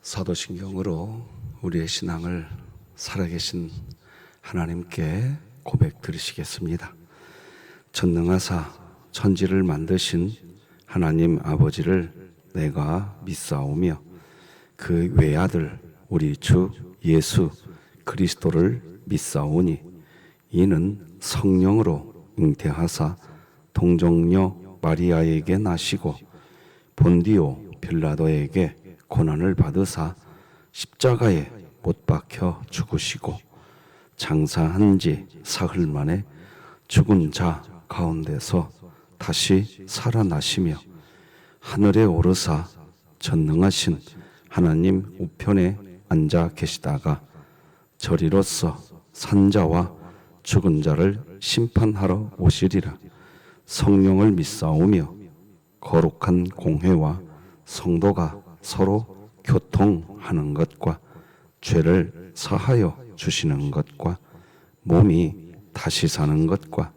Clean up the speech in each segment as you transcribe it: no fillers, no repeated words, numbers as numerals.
사도신경으로 우리의 신앙을 살아계신 하나님께 고백 드리시겠습니다. 전능하사 천지를 만드신 하나님 아버지를 내가 믿사오며 그 외아들 우리 주 예수 그리스도를 믿사오니 이는 성령으로 잉태하사 동정녀 마리아에게 나시고 본디오 빌라도에게 고난을 받으사 십자가에 못 박혀 죽으시고 장사한 지 사흘 만에 죽은 자 가운데서 다시 살아나시며 하늘에 오르사 전능하신 하나님 우편에 앉아 계시다가 저리로서 산자와 죽은 자를 심판하러 오시리라. 성령을 믿사오며 거룩한 공회와 성도가 서로 교통하는 것과 죄를 사하여 주시는 것과 몸이 다시 사는 것과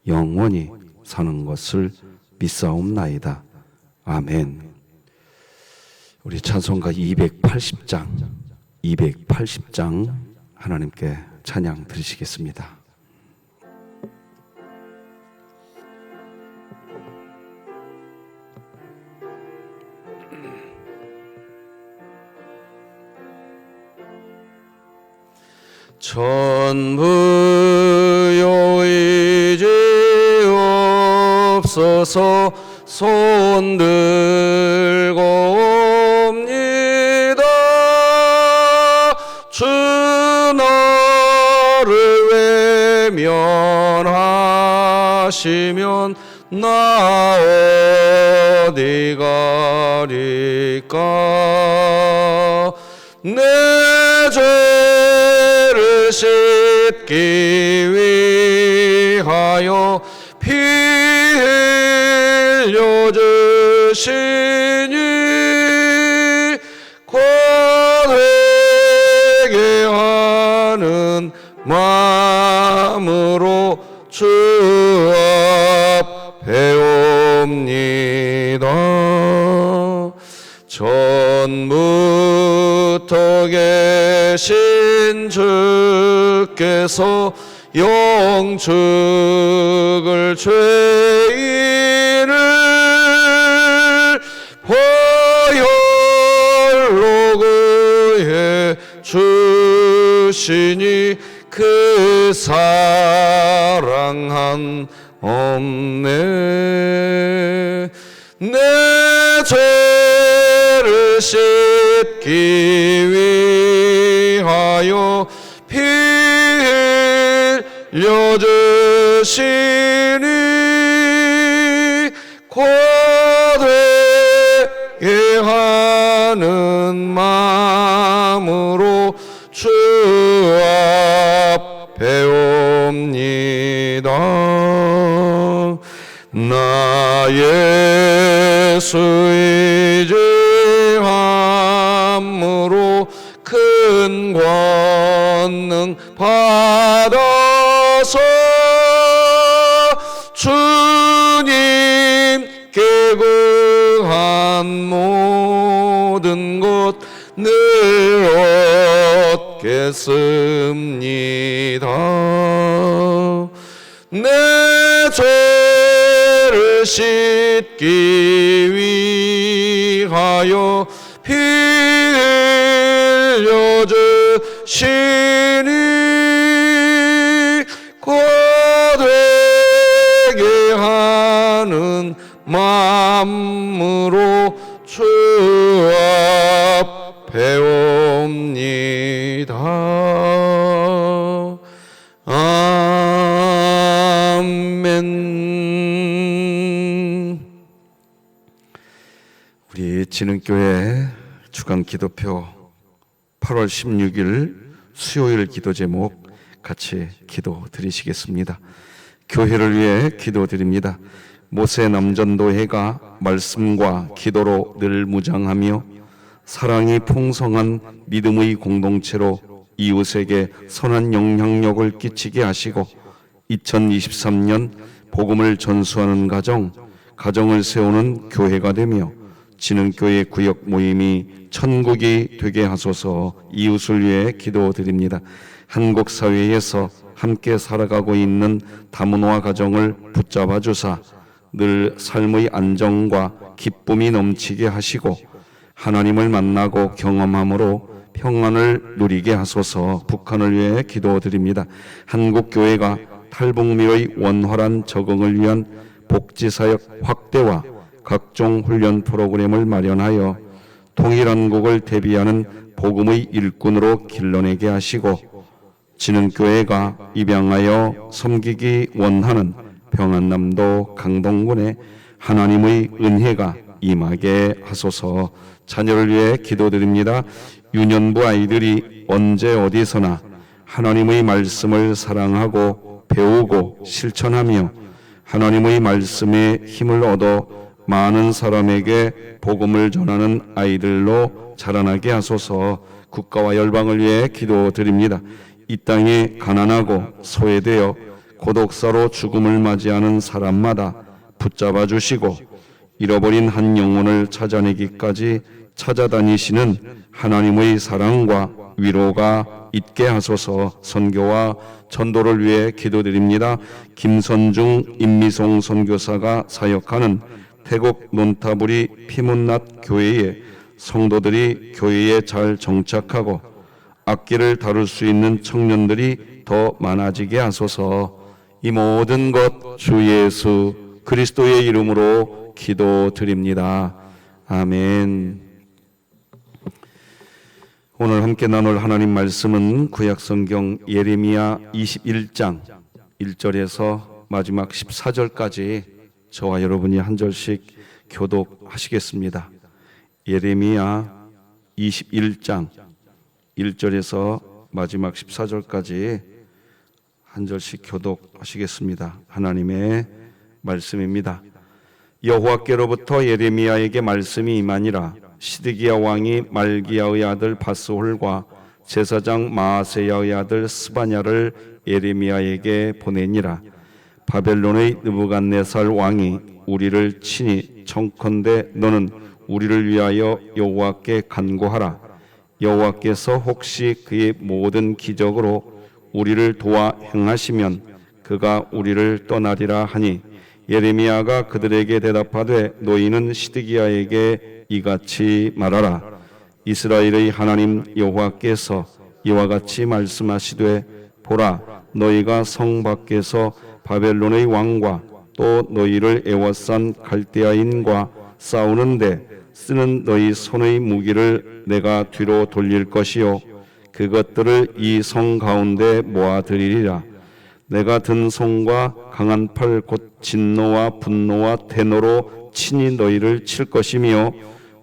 영원히 사는 것을 믿사옵나이다. 아멘. 우리 찬송가 280장 하나님께 찬양 드리시겠습니다. 전부요 이제 없어서 손 들고 옵니다. 주 너를 외면하시면 나 어디 가리까. 내 죄를 씻기 위하여 피 흘려 주시니 곧 회개하는 마음으로 주 앞에 옵니다. 전부터 계신 주께서 영축을 죄인을 보혈로 그해 주시니 그 사랑 한없네. 내 죄를 씻기 위하여 피 흘려 주시니 곧 회개하는 마음으로 주 앞에 옵니다. 나 예수 의지함으로 큰 권능 받아서 주님께 구한 모든 것 늘 얻겠습니다. 내 죄를 씻기 위하여 피 흘려 주시니 곧 회개하는 마음으로 주 앞에 옵니다. 아멘. 우리 진흥교회 주간기도표 8월 16일 수요일 기도 제목 같이 기도 드리시겠습니다. 교회를 위해 기도 드립니다. 모세 남전도회가 말씀과 기도로 늘 무장하며 사랑이 풍성한 믿음의 공동체로 이웃에게 선한 영향력을 끼치게 하시고 2023년 복음을 전수하는 가정을 세우는 교회가 되며 진흥교회 구역 모임이 천국이 되게 하소서. 이웃을 위해 기도드립니다. 한국 사회에서 함께 살아가고 있는 다문화 가정을 붙잡아 주사 늘 삶의 안정과 기쁨이 넘치게 하시고 하나님을 만나고 경험함으로 평안을 누리게 하소서. 북한을 위해 기도드립니다. 한국교회가 탈북민의 원활한 적응을 위한 복지사역 확대와 각종 훈련 프로그램을 마련하여 통일한국을 대비하는 복음의 일꾼으로 길러내게 하시고 진흥교회가 입양하여 섬기기 원하는 평안남도 강동군에 하나님의 은혜가 임하게 하소서. 자녀를 위해 기도드립니다. 유년부 아이들이 언제 어디서나 하나님의 말씀을 사랑하고 배우고 실천하며 하나님의 말씀에 힘을 얻어 많은 사람에게 복음을 전하는 아이들로 자라나게 하소서. 국가와 열방을 위해 기도드립니다. 이 땅에 가난하고 소외되어 고독사로 죽음을 맞이하는 사람마다 붙잡아 주시고 잃어버린 한 영혼을 찾아내기까지 찾아다니시는 하나님의 사랑과 위로가 있게 하소서. 선교와 전도를 위해 기도드립니다. 김선중 임미송 선교사가 사역하는 태국 논타부리 피문낫 교회에 성도들이 교회에 잘 정착하고 악기를 다룰 수 있는 청년들이 더 많아지게 하소서. 이 모든 것 주 예수 그리스도의 이름으로 기도드립니다. 아멘. 오늘 함께 나눌 하나님 말씀은 구약성경 예레미야 21장 1절에서 마지막 14절까지 저와 여러분이 한 절씩 교독하시겠습니다. 예레미야 21장 1절에서 마지막 14절까지 한 절씩 교독하시겠습니다. 하나님의 말씀입니다. 여호와께로부터 예레미야에게 말씀이 임하니라. 시드기야 왕이 말기야의 아들 바스홀과 제사장 마아세야의 아들 스바냐를 예레미야에게 보내니라. 바벨론의 느부갓네살 왕이 우리를 친히 청컨대 너는 우리를 위하여 여호와께 간구하라. 여호와께서 혹시 그의 모든 기적으로 우리를 도와 행하시면 그가 우리를 떠나리라 하니 예레미야가 그들에게 대답하되 너희는 시드기야에게 이같이 말하라. 이스라엘의 하나님 여호와께서 이와 같이 말씀하시되 보라 너희가 성 밖에서 바벨론의 왕과 또 너희를 애워싼 갈대아인과 싸우는데 쓰는 너희 손의 무기를 내가 뒤로 돌릴 것이요 그것들을 이 성 가운데 모아드리리라. 내가 든 손과 강한 팔 곧 진노와 분노와 대노로 친히 너희를 칠 것이며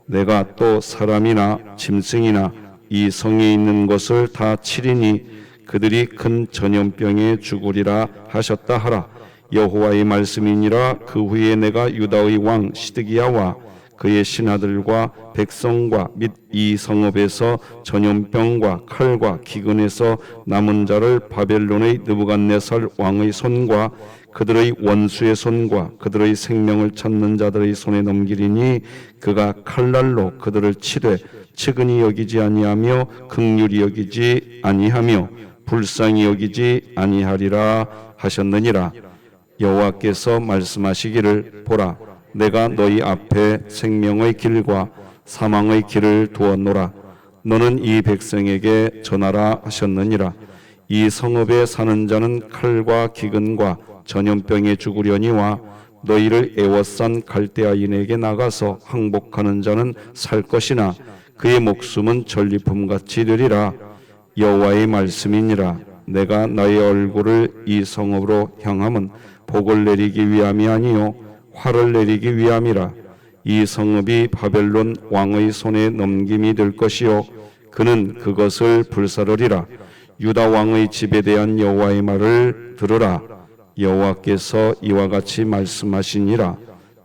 내가 또 사람이나 짐승이나 이 성에 있는 것을 다 치리니 그들이 큰 전염병에 죽으리라 하셨다 하라. 여호와의 말씀이니라. 그 후에 내가 유다의 왕 시드기야와 그의 신하들과 백성과 및 이 성읍에서 전염병과 칼과 기근에서 남은 자를 바벨론의 느부갓네살 왕의 손과 그들의 원수의 손과 그들의 생명을 찾는 자들의 손에 넘기리니 그가 칼날로 그들을 치되 측은히 여기지 아니하며 긍휼히 여기지 아니하며 불쌍히 여기지 아니하리라 하셨느니라. 여호와께서 말씀하시기를 보라 내가 너희 앞에 생명의 길과 사망의 길을 두었노라. 너는 이 백성에게 전하라 하셨느니라. 이 성읍에 사는 자는 칼과 기근과 전염병에 죽으려니와 너희를 애워싼 갈대아인에게 나가서 항복하는 자는 살 것이나 그의 목숨은 전리품같이 되리라. 여호와의 말씀이니라. 내가 나의 얼굴을 이 성읍으로 향함은 복을 내리기 위함이 아니요 화를 내리기 위함이라. 이 성읍이 바벨론 왕의 손에 넘김이 될 것이요 그는 그것을 불사르리라. 유다 왕의 집에 대한 여호와의 말을 들으라. 여호와께서 이와 같이 말씀하시니라.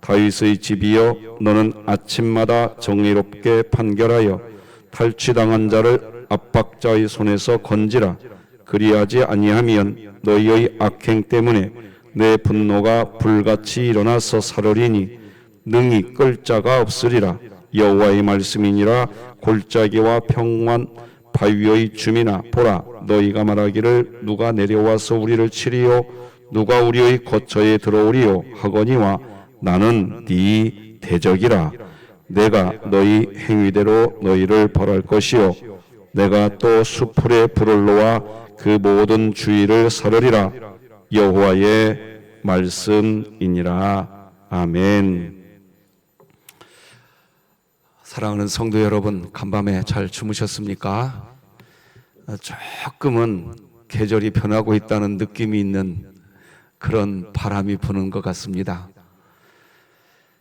다윗의 집이여 너는 아침마다 정의롭게 판결하여 탈취당한 자를 압박자의 손에서 건지라. 그리하지 아니하면 너희의 악행 때문에 내 분노가 불같이 일어나서 사르리니 능히 끌 자가 없으리라. 여호와의 말씀이니라. 골짜기와 평원 바위의 주민아, 보라, 너희가 말하기를 누가 내려와서 우리를 치리요, 누가 우리의 거처에 들어오리요 하거니와 나는 네 대적이라. 내가 너희 행위대로 너희를 벌할 것이요, 내가 또 수풀에 불을 놓아 그 모든 주위를 사르리라. 여호와의 말씀이니라. 아멘. 사랑하는 성도 여러분, 간밤에 잘 주무셨습니까? 조금은 계절이 변하고 있다는 느낌이 있는 그런 바람이 부는 것 같습니다.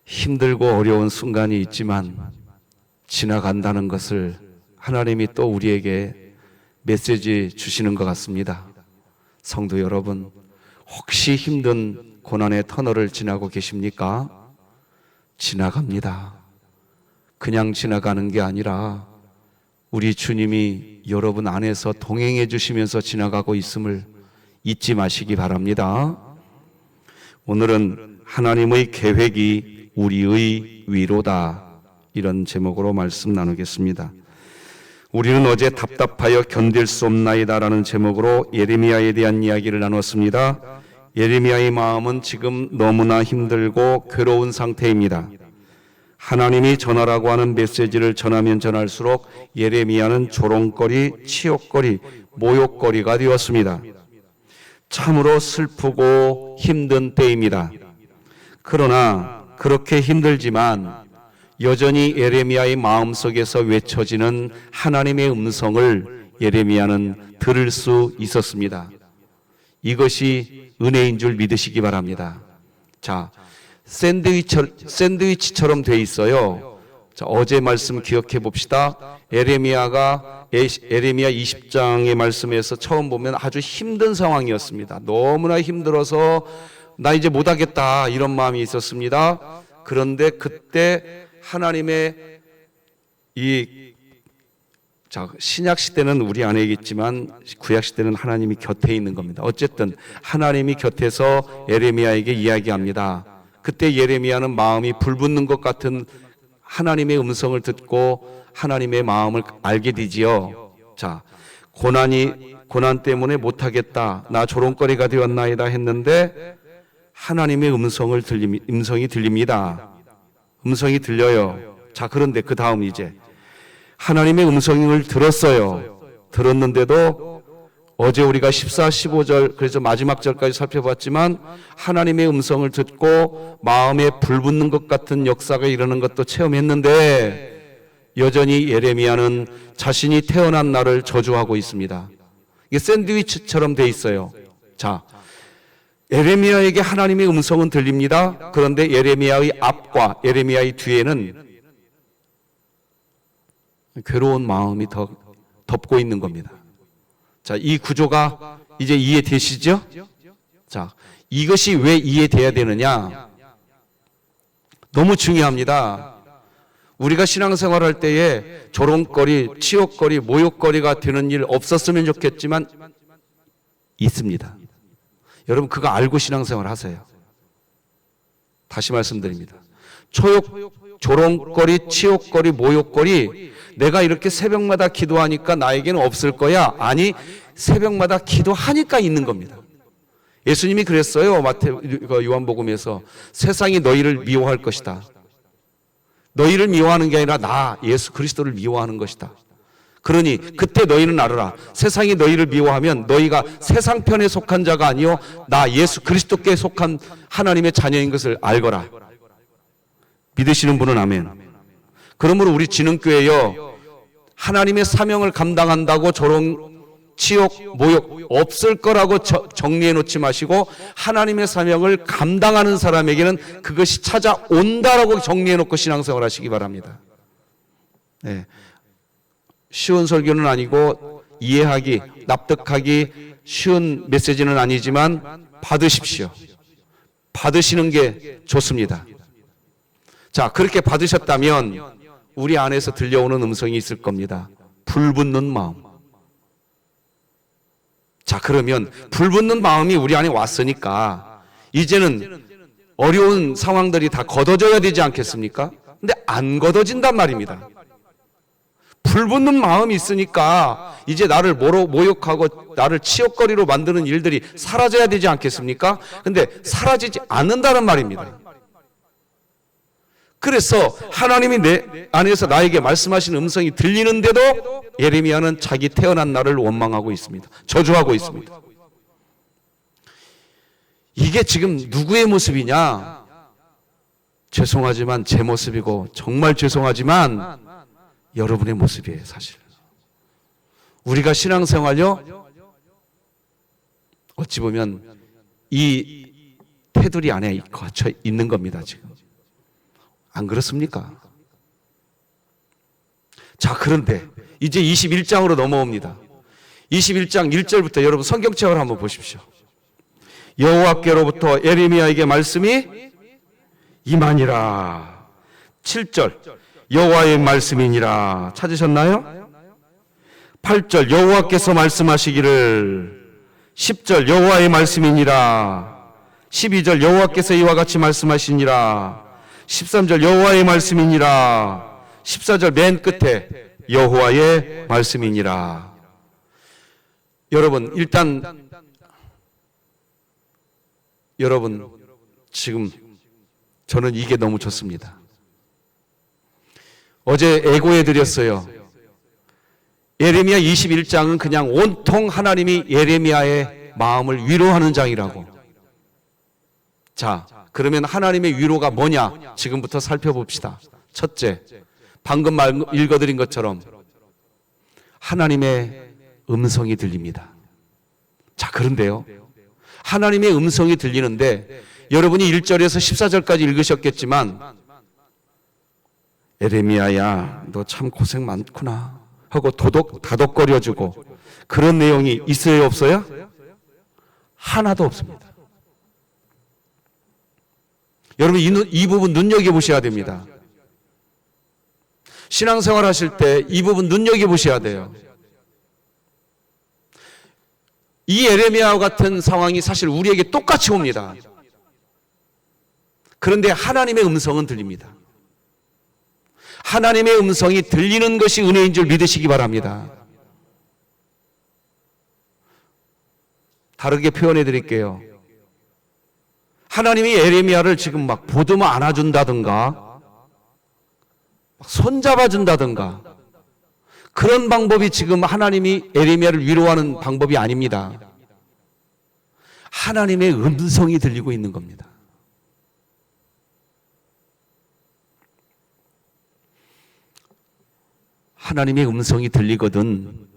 힘들고 어려운 순간이 있지만 지나간다는 것을 하나님이 또 우리에게 메시지 주시는 것 같습니다. 성도 여러분, 혹시 힘든 고난의 터널을 지나고 계십니까? 지나갑니다. 그냥 지나가는 게 아니라 우리 주님이 여러분 안에서 동행해 주시면서 지나가고 있음을 잊지 마시기 바랍니다. 오늘은 하나님의 계획이 우리의 위로다, 이런 제목으로 말씀 나누겠습니다. 우리는 어제 답답하여 견딜 수 없나이다 라는 제목으로 예레미야에 대한 이야기를 나눴습니다. 예레미야의 마음은 지금 너무나 힘들고 괴로운 상태입니다. 하나님이 전하라고 하는 메시지를 전하면 전할수록 예레미야는 조롱거리, 치욕거리, 모욕거리가 되었습니다. 참으로 슬프고 힘든 때입니다. 그러나 그렇게 힘들지만 여전히 예레미야의 마음속에서 외쳐지는 하나님의 음성을 예레미야는 들을 수 있었습니다. 이것이 은혜인 줄 믿으시기 바랍니다. 자, 샌드위치처럼 돼 있어요. 자, 어제 말씀 기억해 봅시다. 예레미야 20장의 말씀에서 처음 보면 아주 힘든 상황이었습니다. 너무나 힘들어서 나 이제 못하겠다, 이런 마음이 있었습니다. 그런데 그때 하나님의 신약 시대는 우리 안에 있지만 구약 시대는 하나님이 곁에 있는 겁니다. 어쨌든 하나님이 곁에서 예레미야에게 이야기합니다. 그때 예레미야는 마음이 불붙는 것 같은 하나님의 음성을 듣고 하나님의 마음을 알게 되지요. 자, 고난 때문에 못하겠다, 나 조롱거리가 되었나이다 했는데 하나님의 음성이 들립니다. 음성이 들려요. 자, 그런데 그 다음 이제 하나님의 음성을 들었어요. 들었는데도 어제 우리가 14, 15절, 그래서 마지막 절까지 살펴봤지만 하나님의 음성을 듣고 마음에 불붙는 것 같은 역사가 일어나는 것도 체험했는데 여전히 예레미야는 자신이 태어난 날을 저주하고 있습니다. 이게 샌드위치처럼 돼 있어요. 자, 예레미야에게 하나님의 음성은 들립니다. 그런데 예레미야의 앞과 예레미야의 뒤에는 괴로운 마음이 덮고 있는 겁니다. 자, 이 구조가 이제 이해되시죠? 자, 이것이 왜 이해돼야 되느냐? 너무 중요합니다. 우리가 신앙생활 할 때에 조롱거리, 치욕거리, 모욕거리가 되는 일 없었으면 좋겠지만 있습니다. 여러분 그거 알고 신앙생활 하세요. 다시 말씀드립니다. 조롱거리, 치욕거리, 모욕거리, 내가 이렇게 새벽마다 기도하니까 나에게는 없을 거야. 아니, 새벽마다 기도하니까 있는 겁니다. 예수님이 그랬어요. 요한복음에서 세상이 너희를 미워할 것이다. 너희를 미워하는 게 아니라 나 예수 그리스도를 미워하는 것이다. 그러니 그때 너희는 알아라. 세상이 너희를 미워하면 너희가 세상 편에 속한 자가 아니요 나 예수 그리스도께 속한 하나님의 자녀인 것을 알거라. 믿으시는 분은 아멘. 그러므로 우리 진흥교회요, 하나님의 사명을 감당한다고 조롱, 치욕, 모욕 없을 거라고 정리해 놓지 마시고 하나님의 사명을 감당하는 사람에게는 그것이 찾아온다라고 정리해 놓고 신앙생활 하시기 바랍니다. 네. 쉬운 설교는 아니고 이해하기, 납득하기 쉬운 메시지는 아니지만 받으십시오. 받으시는 게 좋습니다. 자, 그렇게 받으셨다면 우리 안에서 들려오는 음성이 있을 겁니다. 불붙는 마음. 자, 그러면 불붙는 마음이 우리 안에 왔으니까 이제는 어려운 상황들이 다 걷어져야 되지 않겠습니까? 근데 안 걷어진단 말입니다. 불붙는 마음이 있으니까 이제 나를 모욕하고 나를 치욕거리로 만드는 일들이 사라져야 되지 않겠습니까? 근데 사라지지 않는다는 말입니다. 그래서 하나님이 내 안에서 나에게 말씀하시는 음성이 들리는데도 예레미야는 자기 태어난 날을 원망하고 있습니다. 저주하고 있습니다. 이게 지금 누구의 모습이냐? 죄송하지만 제 모습이고 정말 죄송하지만 여러분의 모습이에요, 사실. 우리가 신앙생활요, 어찌 보면 이 테두리 안에 갇혀 있는 겁니다, 지금. 안 그렇습니까? 자, 그런데 이제 21장으로 넘어옵니다. 21장 1절부터 여러분 성경책을 한번 보십시오. 여호와께로부터 예레미야에게 말씀이 임하니라. 7절 여호와의 말씀이니라. 찾으셨나요? 8절 여호와께서 말씀하시기를. 10절 여호와의 말씀이니라. 12절 여호와께서 이와 같이 말씀하시니라. 13절 여호와의 말씀이니라. 14절 맨 끝에 여호와의 말씀이니라. 여러분, 일단 여러분, 지금 저는 이게 너무 좋습니다. 어제 애고해 드렸어요. 예레미야 21장은 그냥 온통 하나님이 예레미야의 마음을 위로하는 장이라고. 자, 그러면 하나님의 위로가 뭐냐? 지금부터 살펴봅시다. 첫째, 방금 읽어드린 것처럼 하나님의 음성이 들립니다. 자, 그런데요, 하나님의 음성이 들리는데 여러분이 1절에서 14절까지 읽으셨겠지만 예레미야야, 너 참 고생 많구나 하고 다독거려주고 그런 내용이 있어요, 없어요? 하나도 없습니다. 여러분, 이 부분 눈여겨보셔야 됩니다. 신앙생활 하실 때 이 부분 눈여겨보셔야 돼요. 이 예레미야와 같은 상황이 사실 우리에게 똑같이 옵니다. 그런데 하나님의 음성은 들립니다. 하나님의 음성이 들리는 것이 은혜인 줄 믿으시기 바랍니다. 다르게 표현해 드릴게요. 하나님이 예레미야를 지금 막 보듬어 안아준다든가 손잡아준다든가 그런 방법이 지금 하나님이 예레미야를 위로하는 방법이 아닙니다. 하나님의 음성이 들리고 있는 겁니다. 하나님의 음성이 들리거든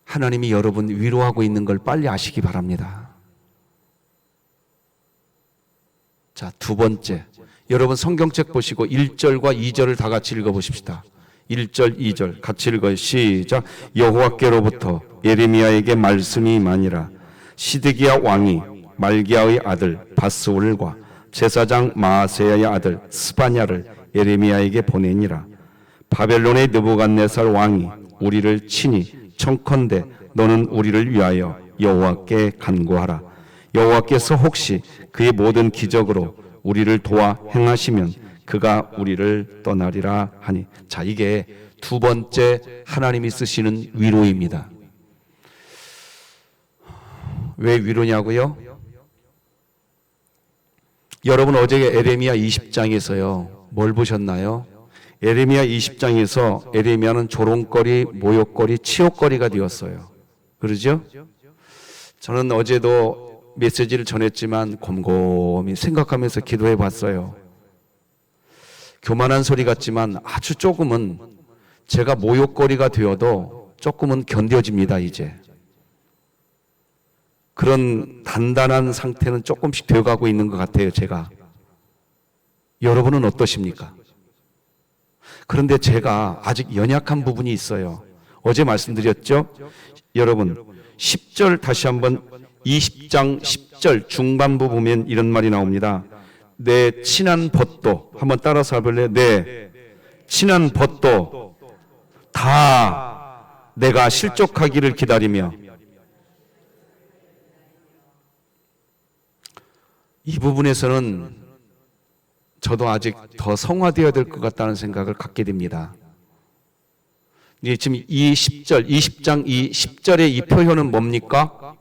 하나님이 여러분 위로하고 있는 걸 빨리 아시기 바랍니다. 자, 두 번째, 여러분 성경책 보시고 1절과 2절을 다 같이 읽어보십시다. 1절, 2절 같이 읽어요. 시작. 여호와께로부터 예레미야에게 말씀이 임하니라. 시드기야 왕이 말기야의 아들 바스올과 제사장 마아세야의 아들 스바냐를 예레미야에게 보내니라. 바벨론의 느부갓네살 왕이 우리를 치니 청컨대 너는 우리를 위하여 여호와께 간구하라. 여호와께서 혹시 그의 모든 기적으로 우리를 도와 행하시면 그가 우리를 떠나리라 하니. 자, 이게 두 번째 하나님이 쓰시는 위로입니다. 왜 위로냐고요? 여러분 어제 예레미야 20장에서요 뭘 보셨나요? 예레미야 20장에서 예레미야는 조롱거리, 모욕거리, 치욕거리가 되었어요. 그러죠? 저는 어제도 메시지를 전했지만 곰곰이 생각하면서 기도해 봤어요. 교만한 소리 같지만 아주 조금은 제가 모욕거리가 되어도 조금은 견뎌집니다, 이제. 그런 단단한 상태는 조금씩 되어가고 있는 것 같아요, 제가. 여러분은 어떠십니까? 그런데 제가 아직 연약한 부분이 있어요. 어제 말씀드렸죠? 여러분 10절 다시 한번 20장 10절 중반부 보면 이런 말이 나옵니다. 내 친한 벗도 한번 따라서 해볼래요? 내 친한 벗도 다 내가 실족하기를 기다리며. 이 부분에서는 저도 아직 더 성화되어야 될 것 같다는 생각을 갖게 됩니다. 지금 이 10절, 20장 이 10절의 이 표현은 뭡니까?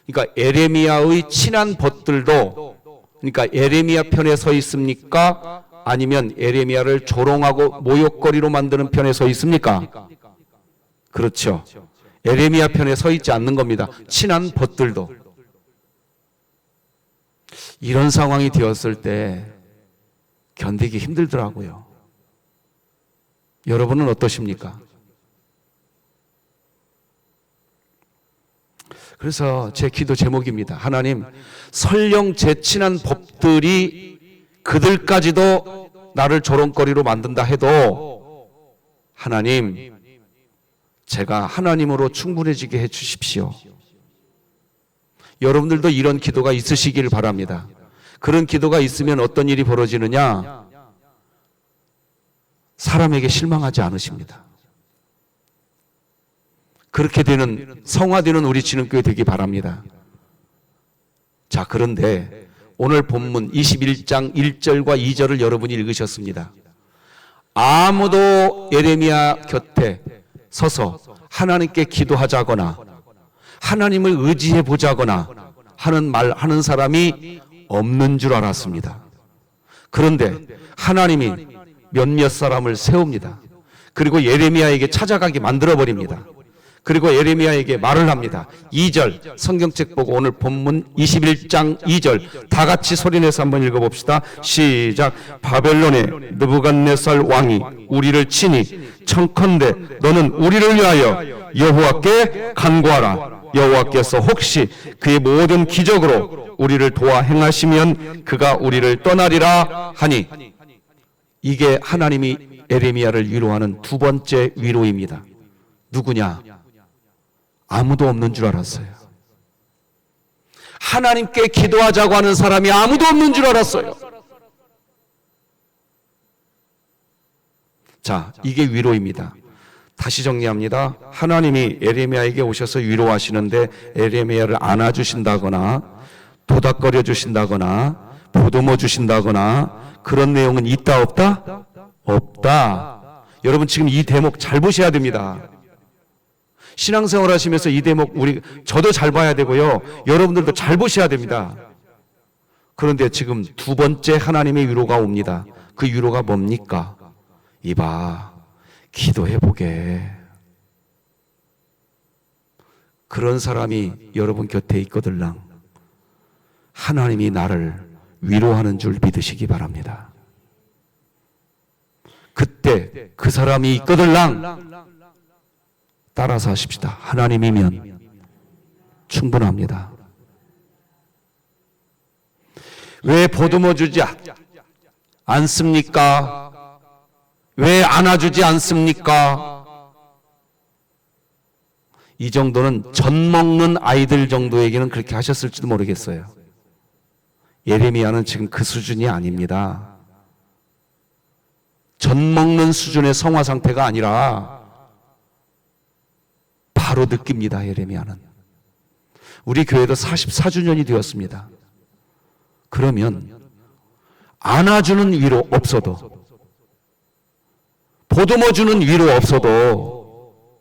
그러니까 에레미야의 친한 벗들도, 그러니까 에레미야 편에 서 있습니까? 아니면 에레미야를 조롱하고 모욕거리로 만드는 편에 서 있습니까? 그렇죠. 에레미야 편에 서 있지 않는 겁니다. 친한 벗들도. 이런 상황이 되었을 때 견디기 힘들더라고요. 여러분은 어떠십니까? 그래서 제 기도 제목입니다. 하나님, 설령 제 친한 법들이 그들까지도 나를 조롱거리로 만든다 해도 하나님, 제가 하나님으로 충분해지게 해 주십시오. 여러분들도 이런 기도가 있으시길 바랍니다. 그런 기도가 있으면 어떤 일이 벌어지느냐? 사람에게 실망하지 않으십니다. 그렇게 되는, 성화되는 우리 진흥교회 되기 바랍니다. 자, 그런데 오늘 본문 21장 1절과 2절을 여러분이 읽으셨습니다. 아무도 예레미야 곁에 서서 하나님께 기도하자거나 하나님을 의지해 보자거나 하는 사람이 없는 줄 알았습니다. 그런데 하나님이 몇몇 사람을 세웁니다. 그리고 예레미야에게 찾아가게 만들어버립니다. 그리고 예레미야에게 말을 합니다. 2절 성경책 보고 오늘 본문 21장 2절 다 같이 소리내서 한번 읽어봅시다. 시작. 바벨론의 느부갓네살 왕이 우리를 치니 청컨대 너는 우리를 위하여 여호와께 간구하라. 여호와께서 혹시 그의 모든 기적으로 우리를 도와 행하시면 그가 우리를 떠나리라 하니, 이게 하나님이 예레미야를 위로하는 두 번째 위로입니다. 누구냐? 아무도 없는 줄 알았어요. 하나님께 기도하자고 하는 사람이 아무도 없는 줄 알았어요. 자, 이게 위로입니다. 다시 정리합니다. 하나님이 예레미야에게 오셔서 위로하시는데 예레미야를 안아주신다거나 도닥거려 주신다거나 보듬어 주신다거나 그런 내용은 있다 없다? 없다. 여러분 지금 이 대목 잘 보셔야 됩니다. 신앙생활 하시면서 이 대목 저도 잘 봐야 되고요. 여러분들도 잘 보셔야 됩니다. 그런데 지금 두 번째 하나님의 위로가 옵니다. 그 위로가 뭡니까? 이봐, 기도해보게. 그런 사람이 여러분 곁에 있거들랑 하나님이 나를 위로하는 줄 믿으시기 바랍니다. 그때 그 사람이 있거들랑 따라서 하십시다. 하나님이면 충분합니다. 왜 보듬어 주지 않습니까? 왜 안아주지 않습니까? 이 정도는 젖 먹는 아이들 정도에게는 그렇게 하셨을지도 모르겠어요. 예레미야는 지금 그 수준이 아닙니다. 젖 먹는 수준의 성화 상태가 아니라 바로 느낍니다. 예레미야는. 우리 교회도 44주년이 되었습니다. 그러면 안아주는 위로 없어도, 보듬어주는 위로 없어도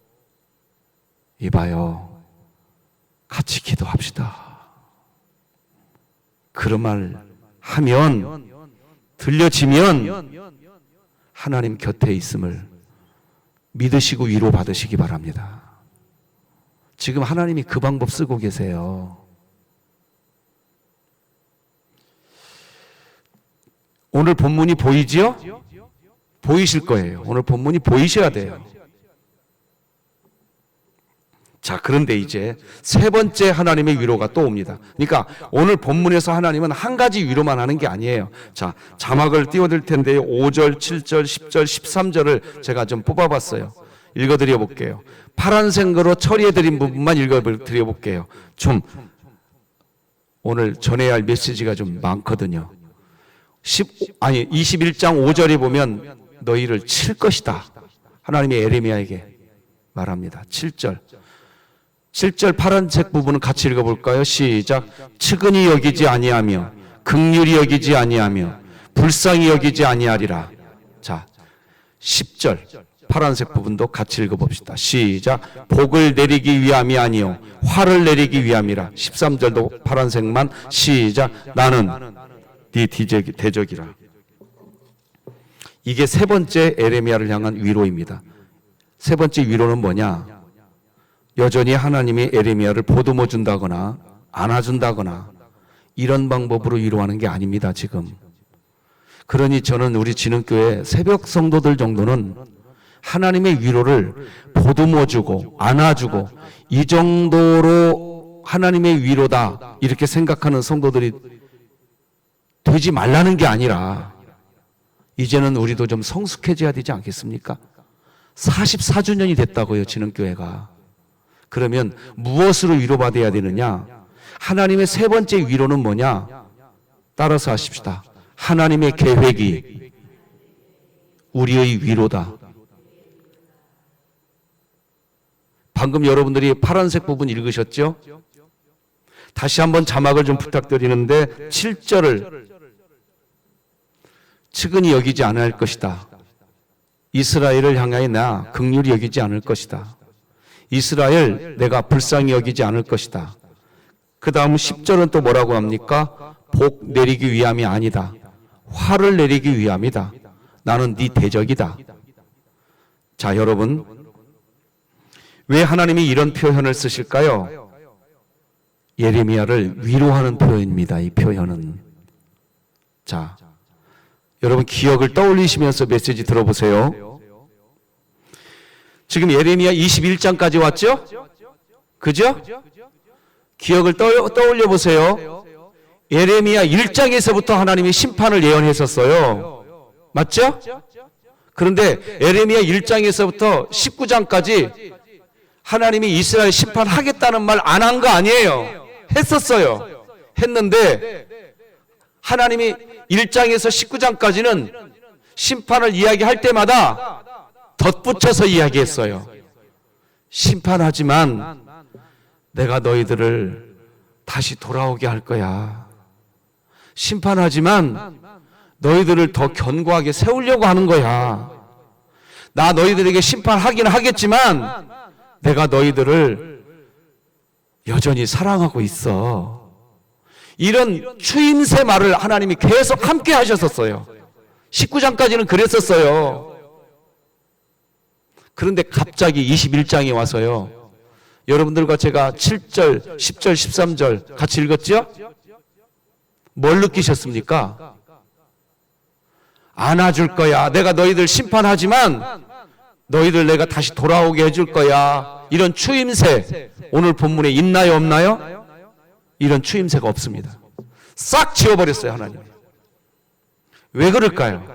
이봐요, 같이 기도합시다. 그런 말 하면, 들려지면 하나님 곁에 있음을 믿으시고 위로받으시기 바랍니다. 지금 하나님이 그 방법 쓰고 계세요. 오늘 본문이 보이지요? 보이실 거예요. 오늘 본문이 보이셔야 돼요. 자, 그런데 이제 세 번째 하나님의 위로가 또 옵니다. 그러니까 오늘 본문에서 하나님은 한 가지 위로만 하는 게 아니에요. 자, 자막을 띄워드릴 텐데요. 5절, 7절, 10절, 13절을 제가 좀 뽑아봤어요. 읽어드려 볼게요. 파란색으로 처리해드린 부분만 읽어드려 볼게요. 좀 오늘 전해야 할 메시지가 좀 많거든요. 21장 5절에 보면 너희를 칠 것이다. 하나님이 예레미야에게 말합니다. 7절 파란색 부분은 같이 읽어볼까요? 시작. 측은히 여기지 아니하며 긍휼히 여기지 아니하며 불쌍히 여기지 아니하리라. 자, 10절 파란색 부분도 같이 읽어봅시다. 시작. 복을 내리기 위함이 아니요 화를 내리기 위함이라. 13절도 파란색만. 시작. 나는 네 대적이라. 이게 세 번째 에레미야를 향한 위로입니다. 세 번째 위로는 뭐냐? 여전히 하나님이 에레미야를 보듬어 준다거나 안아준다거나 이런 방법으로 위로하는 게 아닙니다, 지금. 그러니 저는 우리 진흥교회 새벽 성도들 정도는 하나님의 위로를 보듬어주고 안아주고 이 정도로 하나님의 위로다 이렇게 생각하는 성도들이 되지 말라는 게 아니라 이제는 우리도 좀 성숙해져야 되지 않겠습니까? 44주년이 됐다고요, 진흥교회가. 그러면 무엇으로 위로받아야 되느냐? 하나님의 세 번째 위로는 뭐냐? 따라서 하십시다. 하나님의 계획이 우리의 위로다. 방금 여러분들이 파란색 부분 읽으셨죠? 다시 한번 자막을 좀 부탁드리는데 7절을 측은히 여기지 않을 것이다. 이스라엘을 향하여 나 긍휼히 여기지 않을 것이다. 이스라엘 내가 불쌍히 여기지 않을 것이다. 그 다음 10절은 또 뭐라고 합니까? 복 내리기 위함이 아니다. 화를 내리기 위함이다. 나는 네 대적이다. 자, 여러분, 왜 하나님이 이런 표현을 쓰실까요? 예레미야를 위로하는 표현입니다. 이 표현은. 자, 여러분 기억을 떠올리시면서 메시지 들어보세요. 지금 예레미야 21장까지 왔죠? 그죠? 기억을 떠올려 보세요. 예레미야 1장에서부터 하나님이 심판을 예언했었어요. 맞죠? 그런데 예레미야 1장에서부터 19장까지 하나님이 이스라엘 심판하겠다는 말 안 한 거 아니에요. 했었어요. 했는데 하나님이 1장에서 19장까지는 심판을 이야기할 때마다 덧붙여서 이야기했어요. 심판하지만 내가 너희들을 다시 돌아오게 할 거야. 심판하지만 너희들을 더 견고하게 세우려고 하는 거야. 나 너희들에게 심판하긴 하겠지만 내가 너희들을 여전히 사랑하고 있어. 이런 추임새 말을 하나님이 계속 함께 하셨었어요. 19장까지는 그랬었어요. 그런데 갑자기 21장에 와서요. 여러분들과 제가 7절, 10절, 13절 같이 읽었죠? 뭘 느끼셨습니까? 안아줄 거야. 내가 너희들 심판하지만 너희들 내가 다시 돌아오게 해줄 거야. 이런 추임새 오늘 본문에 있나요, 없나요? 이런 추임새가 없습니다. 싹 지워버렸어요, 하나님. 왜 그럴까요?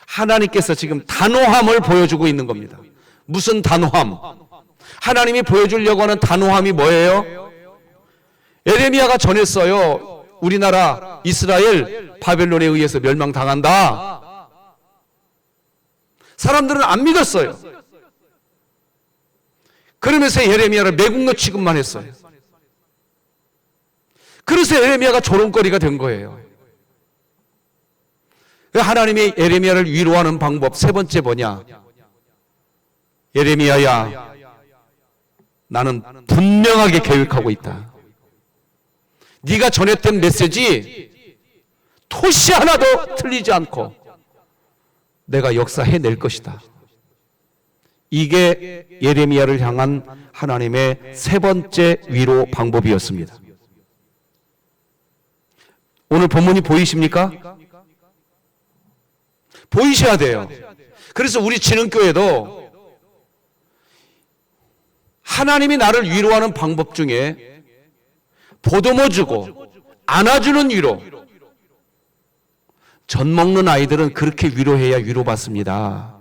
하나님께서 지금 단호함을 보여주고 있는 겁니다. 무슨 단호함? 하나님이 보여주려고 하는 단호함이 뭐예요? 에레미야가 전했어요. 우리나라 이스라엘 바벨론에 의해서 멸망당한다. 사람들은 안 믿었어요. 그러면서 예레미야를 매국노 취급만 했어요. 그래서 예레미야가 조롱거리가 된 거예요. 하나님이 예레미야를 위로하는 방법 세 번째 뭐냐? 예레미야야, 나는 분명하게 계획하고 있다. 네가 전했던 메시지 토시 하나도 틀리지 않고 내가 역사해낼 것이다. 이게 예레미야를 향한 하나님의 세 번째 위로 방법이었습니다. 오늘 본문이 보이십니까? 보이셔야 돼요. 그래서 우리 진흥교회도 하나님이 나를 위로하는 방법 중에 보듬어주고 안아주는 위로. 젖 먹는 아이들은 그렇게 위로해야 위로받습니다.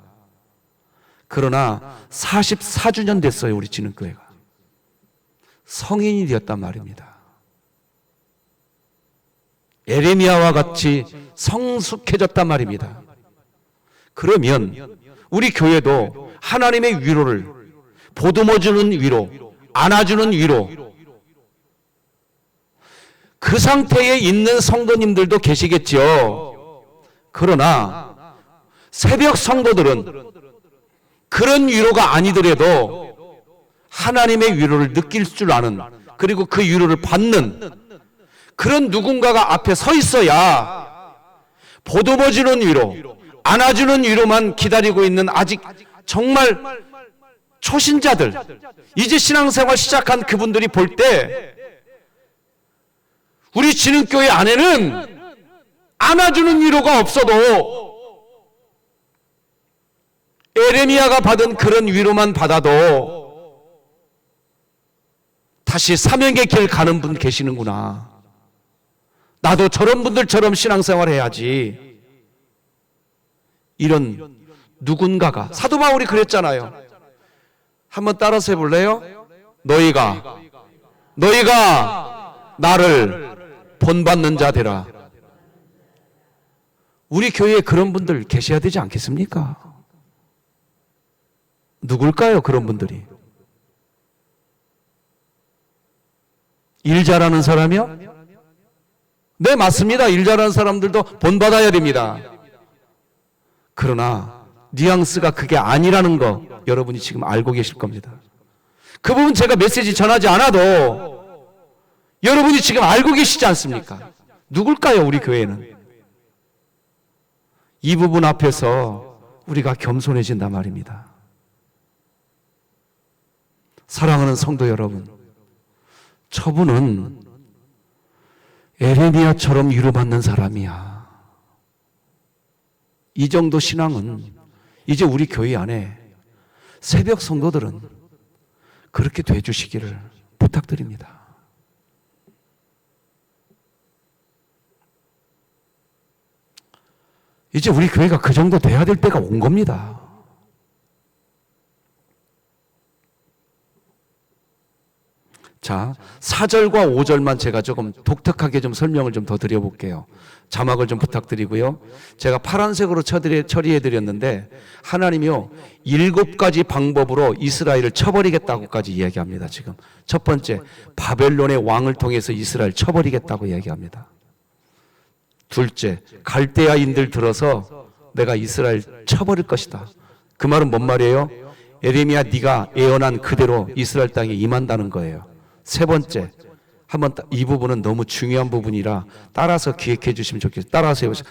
그러나 44주년 됐어요, 우리 진흥교회가. 성인이 되었단 말입니다. 에레미야와 같이 성숙해졌단 말입니다. 그러면 우리 교회도 하나님의 위로를 보듬어주는 위로, 안아주는 위로, 그 상태에 있는 성도님들도 계시겠죠. 그러나 새벽 성도들은 그런 위로가 아니더라도 하나님의 위로를 느낄 줄 아는, 그리고 그 위로를 받는 그런 누군가가 앞에 서 있어야 보듬어주는 위로, 안아주는 위로만 기다리고 있는 아직 정말 초신자들, 이제 신앙생활 시작한 그분들이 볼 때 우리 진흥교회 안에는 안아주는 위로가 없어도 에레미야가 받은 그런 위로만 받아도 다시 사명의 길 가는 분 계시는구나. 나도 저런 분들처럼 신앙생활 해야지. 이런 누군가가, 사도 바울이 그랬잖아요. 한번 따라서 해볼래요? 너희가 나를 본받는 자 되라. 우리 교회에 그런 분들 계셔야 되지 않겠습니까? 누굴까요, 그런 분들이? 일 잘하는 사람이요? 네, 맞습니다. 일 잘하는 사람들도 본받아야 됩니다. 그러나 뉘앙스가 그게 아니라는 거 여러분이 지금 알고 계실 겁니다. 그 부분 제가 메시지 전하지 않아도 여러분이 지금 알고 계시지 않습니까? 누굴까요, 우리 교회는? 이 부분 앞에서 우리가 겸손해진단 말입니다. 사랑하는 성도 여러분, 저분은 에레미야처럼 위로받는 사람이야. 이 정도 신앙은 이제 우리 교회 안에 새벽 성도들은 그렇게 돼주시기를 부탁드립니다. 이제 우리 교회가 그 정도 돼야 될 때가 온 겁니다. 자, 4절과 5절만 제가 조금 독특하게 좀 설명을 좀 더 드려볼게요. 자막을 좀 부탁드리고요. 제가 파란색으로 처리해드렸는데 하나님이요 7가지 방법으로 이스라엘을 쳐버리겠다고까지 이야기합니다. 지금 첫 번째, 바벨론의 왕을 통해서 이스라엘 쳐버리겠다고 이야기합니다. 둘째, 갈대아인들 들어서 내가 이스라엘 쳐버릴 것이다. 그 말은 뭔 말이에요? 에레미야, 네가 예언한 그대로 이스라엘 땅에 임한다는 거예요. 세 번째, 한번 이 부분은 너무 중요한 부분이라 따라서 기억해 주시면 좋겠어요. 따라서 해보세요.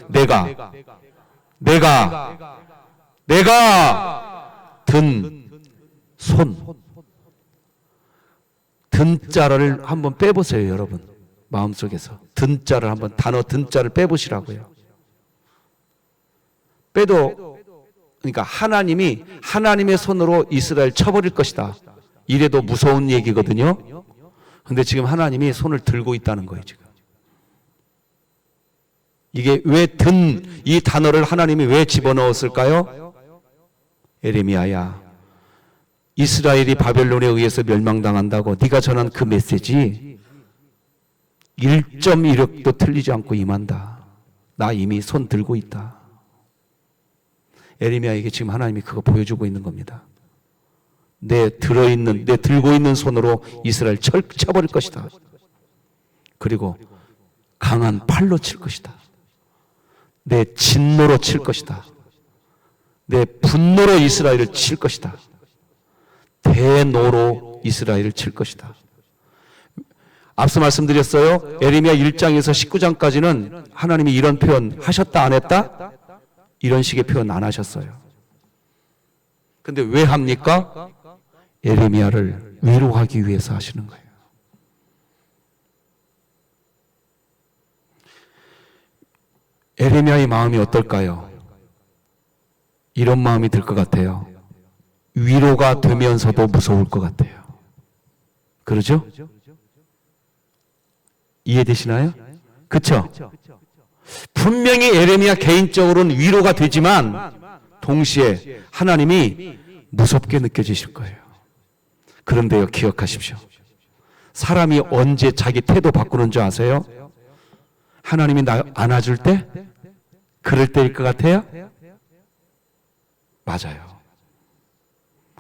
내가 든 손, 든자를 한번 빼보세요, 여러분. 마음속에서 든자를 한번, 단어 든자를 빼보시라고요. 빼도, 그러니까 하나님이 하나님의 손으로 이스라엘 쳐버릴 것이다. 이래도 무서운 얘기거든요. 근데 지금 하나님이 손을 들고 있다는 거예요, 지금. 이게 왜 든, 이 단어를 하나님이 왜 집어넣었을까요? 에레미야야, 이스라엘이 바벨론에 의해서 멸망당한다고 네가 전한 그 메시지 1.1획도 틀리지 않고 임한다. 나 이미 손 들고 있다. 에레미야에게 지금 하나님이 그거 보여주고 있는 겁니다. 내 들고 있는 손으로 이스라엘 쳐버릴 것이다. 그리고 강한 팔로 칠 것이다. 내 진노로 칠 것이다. 내 분노로 이스라엘을 칠 것이다. 대노로 이스라엘을 칠 것이다. 앞서 말씀드렸어요. 에레미야 1장에서 19장까지는 하나님이 이런 표현 하셨다 안 했다? 이런 식의 표현 안 하셨어요. 근데 왜 합니까? 에레미야를 위로하기 위해서 하시는 거예요. 에레미야의 마음이 어떨까요? 이런 마음이 들 것 같아요. 위로가 되면서도 무서울 것 같아요. 그러죠? 이해되시나요? 그렇죠? 분명히 에레미야 개인적으로는 위로가 되지만 동시에 하나님이 무섭게 느껴지실 거예요. 그런데요, 기억하십시오. 사람이 언제 자기 태도 바꾸는 줄 아세요? 하나님이 나 안아줄 때? 그럴 때일 것 같아요? 맞아요.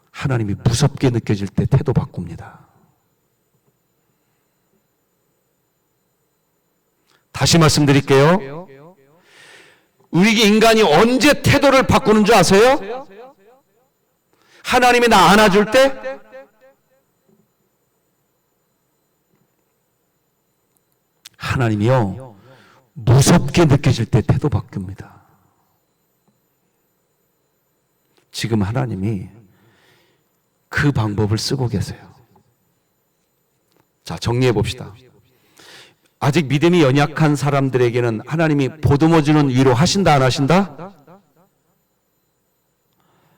하나님이 무섭게 느껴질 때 태도 바꿉니다. 다시 말씀드릴게요. 우리 인간이 언제 태도를 바꾸는 줄 아세요? 하나님이 나 안아줄 때, 하나님이요 무섭게 느껴질 때 태도 바뀝니다. 지금 하나님이 그 방법을 쓰고 계세요. 자, 정리해 봅시다. 아직 믿음이 연약한 사람들에게는 하나님이 보듬어주는 위로 하신다 안 하신다?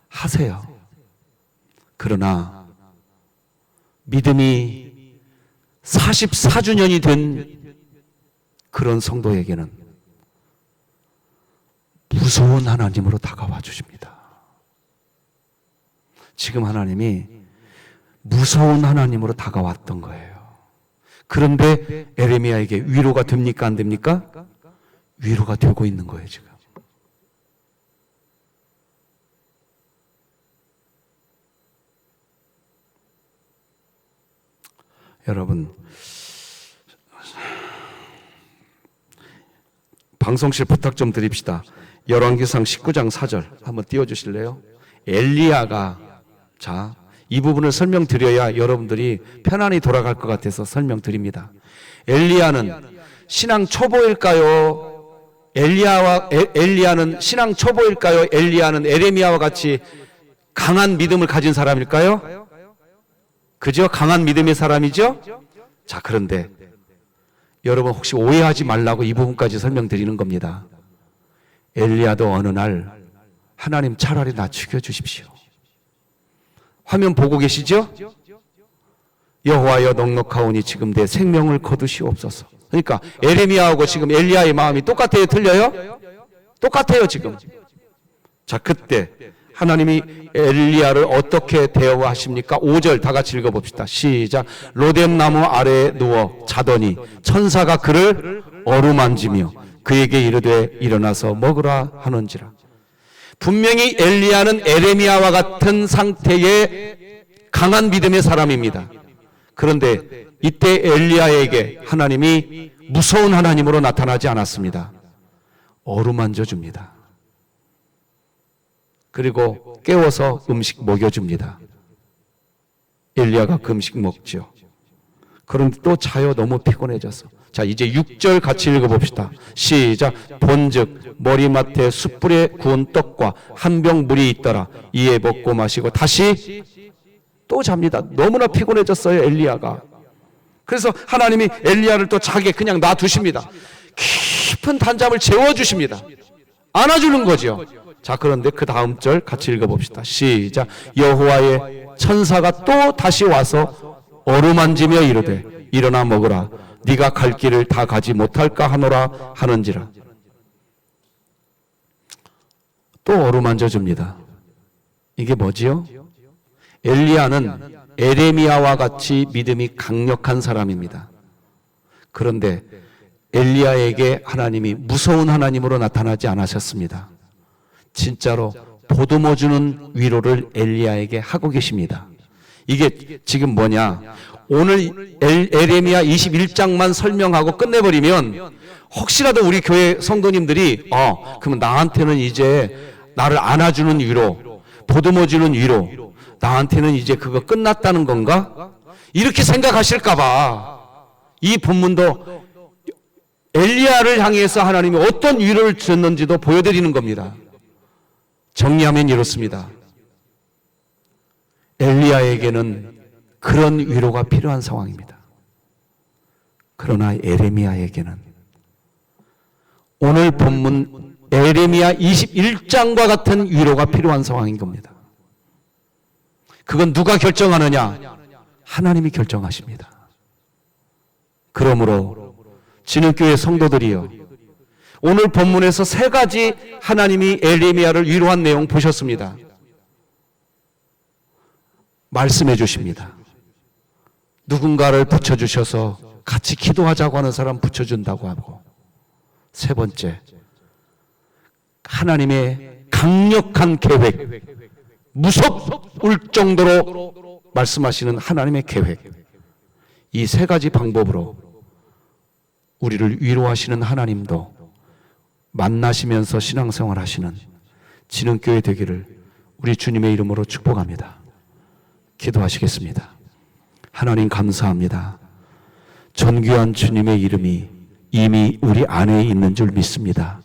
하세요. 그러나 믿음이 44주년이 된 그런 성도에게는 무서운 하나님으로 다가와 주십니다. 지금 하나님이 무서운 하나님으로 다가왔던 거예요. 그런데 에레미야에게 위로가 됩니까 안 됩니까? 위로가 되고 있는 거예요 지금. 여러분, 방송실 부탁 좀 드립시다. 열왕기상 19장 4절 한번 띄워주실래요? 엘리야가, 자, 이 부분을 설명드려야 여러분들이 편안히 돌아갈 것 같아서 설명드립니다. 엘리야는 신앙 초보일까요? 엘리야는 신앙 초보일까요? 엘리야는 에레미야와 같이 강한 믿음을 가진 사람일까요? 그죠? 강한 믿음의 사람이죠? 자, 그런데 여러분 혹시 오해하지 말라고 이 부분까지 설명드리는 겁니다. 엘리야도 어느 날 하나님 차라리 나 죽여주십시오. 화면 보고 계시죠? 여호와여 넉넉하오니 지금 내 생명을 거두시옵소서. 그러니까 에레미야하고 지금 엘리야의 마음이 똑같아요? 틀려요? 똑같아요 지금. 자, 그때 하나님이 엘리야를 어떻게 대우하십니까? 5절 다 같이 읽어봅시다. 시작. 로뎀나무 아래에 누워 자더니 천사가 그를 어루만지며 그에게 이르되 일어나서 먹으라 하는지라. 분명히 엘리야는 에레미야와 같은 상태의 강한 믿음의 사람입니다. 그런데 이때 엘리야에게 하나님이 무서운 하나님으로 나타나지 않았습니다. 어루만져 줍니다. 그리고 깨워서 음식 먹여줍니다. 엘리야가 그 음식 먹죠. 그런데 또 자요. 너무 피곤해져서. 자, 이제 6절 같이 읽어봅시다. 시작. 본즉 머리맡에 숯불에 구운 떡과 한 병 물이 있더라. 이에 먹고 마시고 다시 또 잡니다. 너무나 피곤해졌어요 엘리야가. 그래서 하나님이 엘리야를 또 자게 그냥 놔두십니다. 깊은 단잠을 재워주십니다. 안아주는 거죠. 자, 그런데 그 다음 절 같이 읽어봅시다. 시작. 여호와의 천사가 또 다시 와서 어루만지며 이르되 일어나 먹으라. 네가 갈 길을 다 가지 못할까 하노라 하는지라. 또 어루만져 줍니다. 이게 뭐지요? 엘리야는 에레미야와 같이 믿음이 강력한 사람입니다. 그런데 엘리야에게 하나님이 무서운 하나님으로 나타나지 않으셨습니다. 진짜로 보듬어주는 위로를 엘리야에게 하고 계십니다. 이게 지금 뭐냐? 오늘 에레미야 21장만 설명하고 끝내버리면 혹시라도 우리 교회 성도님들이 그러면 나한테는 이제 나를 안아주는 위로, 보듬어주는 위로, 나한테는 이제 그거 끝났다는 건가? 이렇게 생각하실까봐 이 본문도 엘리야를 향해서 하나님이 어떤 위로를 줬는지도 보여드리는 겁니다. 정리하면 이렇습니다. 엘리야에게는 그런 위로가 필요한 상황입니다. 그러나 에레미야에게는 오늘 본문 에레미야 21장과 같은 위로가 필요한 상황인 겁니다. 그건 누가 결정하느냐? 하나님이 결정하십니다. 그러므로 진흥교회 성도들이요, 오늘 본문에서 세 가지 하나님이 에레미야를 위로한 내용 보셨습니다. 말씀해 주십니다. 누군가를 붙여주셔서 같이 기도하자고 하는 사람 붙여준다고 하고, 세 번째, 하나님의 강력한 계획, 무섭을 정도로 말씀하시는 하나님의 계획, 이 세 가지 방법으로 우리를 위로하시는 하나님도 만나시면서 신앙생활 하시는 진흥교회 되기를 우리 주님의 이름으로 축복합니다. 기도하시겠습니다. 하나님 감사합니다. 존귀한 주님의 이름이 이미 우리 안에 있는 줄 믿습니다.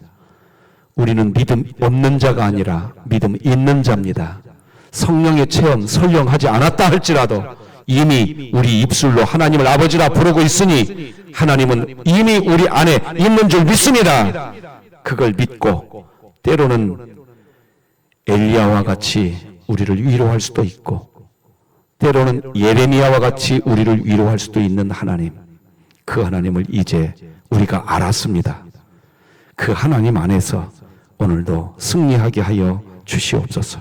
우리는 믿음 없는 자가 아니라 믿음 있는 자입니다. 성령의 체험 설령 하지 않았다 할지라도 이미 우리 입술로 하나님을 아버지라 부르고 있으니 하나님은 이미 우리 안에 있는 줄 믿습니다. 그걸 믿고 때로는 엘리야와 같이 우리를 위로할 수도 있고 때로는 예레미야와 같이 우리를 위로할 수도 있는 하나님, 그 하나님을 이제 우리가 알았습니다. 그 하나님 안에서 오늘도 승리하게 하여 주시옵소서.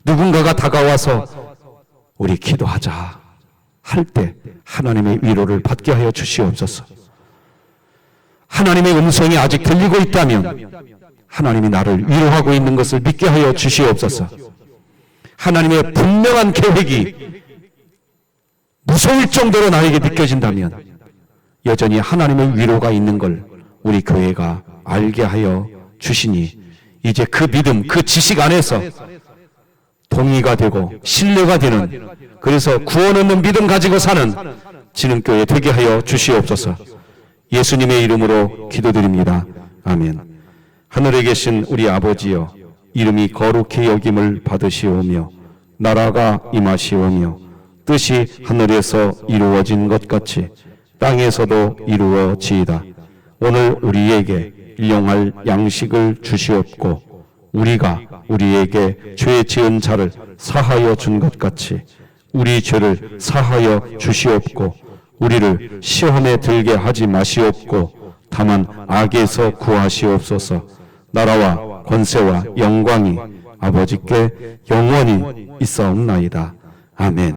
누군가가 다가와서 우리 기도하자 할 때 하나님의 위로를 받게 하여 주시옵소서. 하나님의 음성이 아직 들리고 있다면 하나님이 나를 위로하고 있는 것을 믿게 하여 주시옵소서. 하나님의 분명한 계획이 무서울 정도로 나에게 느껴진다면 여전히 하나님의 위로가 있는 걸 우리 교회가 알게 하여 주시니 이제 그 믿음, 그 지식 안에서 동의가 되고 신뢰가 되는, 그래서 구원 얻는 믿음 가지고 사는 진흥교회 되게 하여 주시옵소서. 예수님의 이름으로 기도드립니다. 아멘. 하늘에 계신 우리 아버지여, 이름이 거룩히 여김을 받으시오며 나라가 임하시오며 뜻이 하늘에서 이루어진 것 같이 땅에서도 이루어지이다. 오늘 우리에게 일용할 양식을 주시옵고 우리가 우리에게 죄 지은 자를 사하여 준 것 같이 우리 죄를 사하여 주시옵고 우리를 시험에 들게 하지 마시옵고 다만 악에서 구하시옵소서. 나라와 권세와 영광이 아버지께 영원히 있사옵나이다. 아멘.